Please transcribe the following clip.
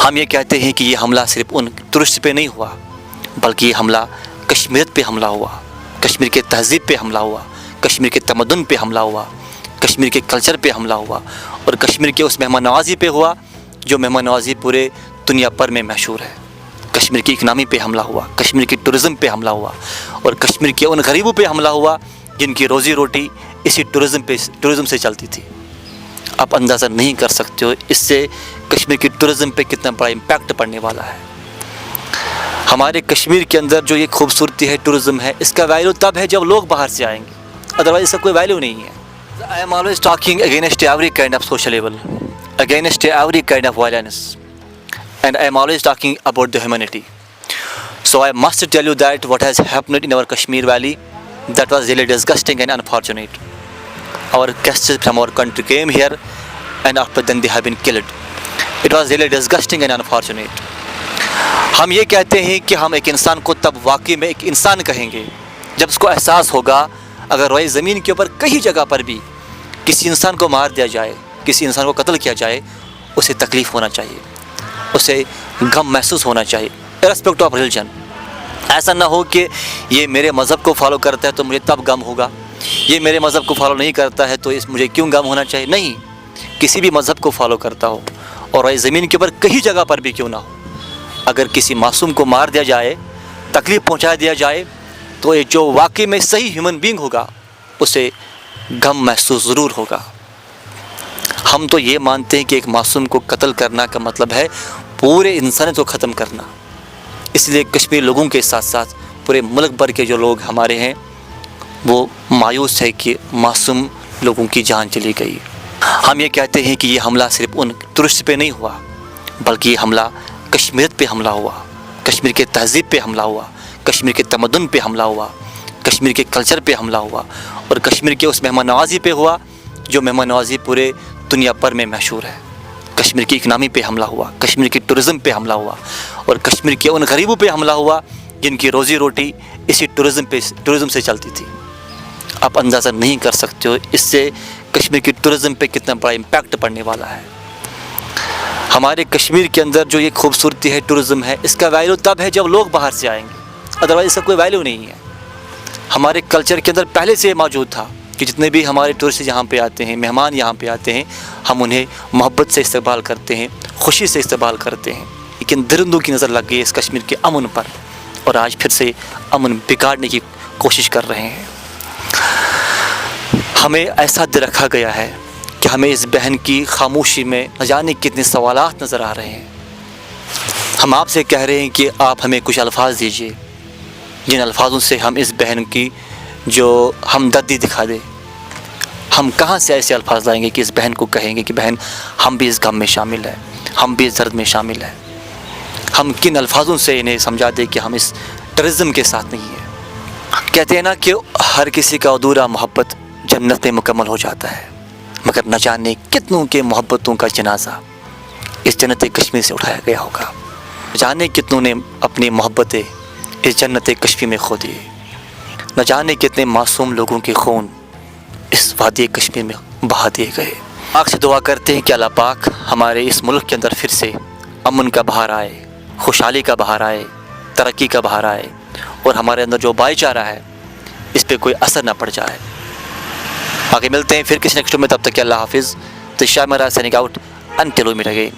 ہم یہ کہتے ہیں کہ یہ حملہ صرف ان ٹورسٹ پہ نہیں ہوا، بلکہ یہ حملہ کشمیریت پہ حملہ ہوا، کشمیر کے تہذیب پہ حملہ ہوا، کشمیر کے تمدن پہ حملہ ہوا، کشمیر کے کلچر پہ حملہ ہوا، اور کشمیر کے اس مہمان نوازی پہ ہوا جو مہمان نوازی پورے دنیا پر میں مشہور ہے۔ کشمیر کی اکنامی پہ حملہ ہوا، کشمیر کی ٹورزم پہ حملہ ہوا، اور کشمیر کے ان غریبوں پہ حملہ ہوا جن کی روزی روٹی اسی ٹورزم سے چلتی تھی۔ آپ اندازہ نہیں کر سکتے ہو اس سے کشمیر کی ٹورزم پہ کتنا بڑا امپیکٹ پڑنے والا ہے۔ ہمارے کشمیر کے اندر جو یہ خوبصورتی ہے، ٹورزم ہے، اس کا ویلیو تب ہے جب لوگ باہر سے آئیں گے، ادروائز اس کا کوئی ویلیو نہیں ہے۔ I am always talking against every kind of social evil, against every kind of violence, and I am always talking about the humanity. So I must tell you that what has happened in our Kashmir Valley, that was really disgusting and unfortunate. Our guests from our country came here and after then they have been killed. It was really disgusting and unfortunate. ہم یہ کہتے ہیں کہ ہم ایک انسان کو تب واقعی میں ایک انسان کہیں گے جب اس کو احساس ہوگا اگر روئے زمین کے اوپر کہیں جگہ پر بھی کسی انسان کو مار دیا جائے، کسی انسان کو قتل کیا جائے، اسے تکلیف ہونا چاہیے، اسے غم محسوس ہونا چاہیے، ارسپیکٹ آف ریلیجن۔ ایسا نہ ہو کہ یہ میرے مذہب کو فالو کرتا ہے تو مجھے تب غم ہوگا، یہ میرے مذہب کو فالو نہیں کرتا ہے تو مجھے کیوں غم ہونا چاہیے۔ نہیں، کسی بھی مذہب کو فالو کرتا ہو اور روئے زمین کے اوپر کہیں جگہ پر بھی کیوں نہ ہو، اگر کسی معصوم کو مار دیا جائے، تکلیف پہنچا دیا جائے، تو یہ جو واقعی میں صحیح ہیومن بینگ ہوگا اسے غم محسوس ضرور ہوگا۔ ہم تو یہ مانتے ہیں کہ ایک معصوم کو قتل کرنا کا مطلب ہے پورے انسانیت کو ختم کرنا۔ اس لیے کشمیر لوگوں کے ساتھ ساتھ پورے ملک بھر کے جو لوگ ہمارے ہیں وہ مایوس ہے کہ معصوم لوگوں کی جان چلی گئی۔ ہم یہ کہتے ہیں کہ یہ حملہ صرف ان ٹورسٹ پہ نہیں ہوا، بلکہ یہ حملہ کشمیریت پہ حملہ ہوا، کشمیر کے تہذیب پہ حملہ ہوا، کشمیر کے تمدن پہ حملہ ہوا، کشمیر کے کلچر پہ حملہ ہوا، اور کشمیر کے اس مہمان نوازی پہ ہوا جو مہمان نوازی پورے دنیا پر میں مشہور ہے۔ کشمیر کی اکنامی پہ حملہ ہوا، کشمیر کی ٹورزم پہ حملہ ہوا، اور کشمیر کے ان غریبوں پہ حملہ ہوا جن کی روزی روٹی اسی ٹورزم سے چلتی تھی۔ آپ اندازہ نہیں کر سکتے ہو اس سے کشمیر کی ٹورزم پہ کتنا بڑا امپیکٹ پڑنے والا ہے۔ ہمارے کشمیر کے اندر جو یہ خوبصورتی ہے، ٹورزم ہے، اس کا ویلیو تب ہے جب لوگ باہر سے آئیں گے، ادروائز اس کا کوئی ویلیو نہیں ہے۔ ہمارے کلچر کے اندر پہلے سے موجود تھا کہ جتنے بھی ہمارے ٹورسٹ یہاں پہ آتے ہیں، مہمان یہاں پہ آتے ہیں، ہم انہیں محبت سے استقبال کرتے ہیں، خوشی سے استقبال کرتے ہیں، لیکن درندوں کی نظر لگ گئی اس کشمیر کے امن پر، اور آج پھر سے امن بگاڑنے کی کوشش کر رہے ہیں۔ ہمیں ایسا دل رکھا گیا ہے کہ ہمیں اس بہن کی خاموشی میں نہ جانے کتنے سوالات نظر آ رہے ہیں۔ ہم آپ سے کہہ رہے ہیں کہ آپ ہمیں کچھ الفاظ دیجئے جن الفاظوں سے ہم اس بہن کی جو ہمدردی دکھا دے۔ ہم کہاں سے ایسے الفاظ لائیں گے کہ اس بہن کو کہیں گے کہ بہن ہم بھی اس غم میں شامل ہیں، ہم بھی اس درد میں شامل ہیں۔ ہم کن الفاظوں سے انہیں سمجھا دیں کہ ہم اس ٹرزم کے ساتھ نہیں ہیں۔ کہتے ہیں نا کہ ہر کسی کا ادھورا محبت جنت میں مکمل ہو جاتا ہے، مگر نہ جانے کتنوں کے محبتوں کا جنازہ اس جنت کشمیر سے اٹھایا گیا ہوگا، جانے کتنوں نے اپنی محبتیں اس جنت کشمیر میں کھو دیے، نہ جانے کتنے معصوم لوگوں کے خون اس وادی کشمیر میں بہا دیے گئے۔ پاک سے دعا کرتے ہیں کہ اللہ پاک ہمارے اس ملک کے اندر پھر سے امن کا بہار آئے، خوشحالی کا بہار آئے، ترقی کا بہار آئے، اور ہمارے اندر جو بھائی چارہ ہے اس پہ کوئی اثر نہ پڑ جائے۔ آگے ملتے ہیں پھر کسی نیکسٹ میں، تب تک کہ اللہ حافظ۔ تو شاہ میرا signing out until we meet again.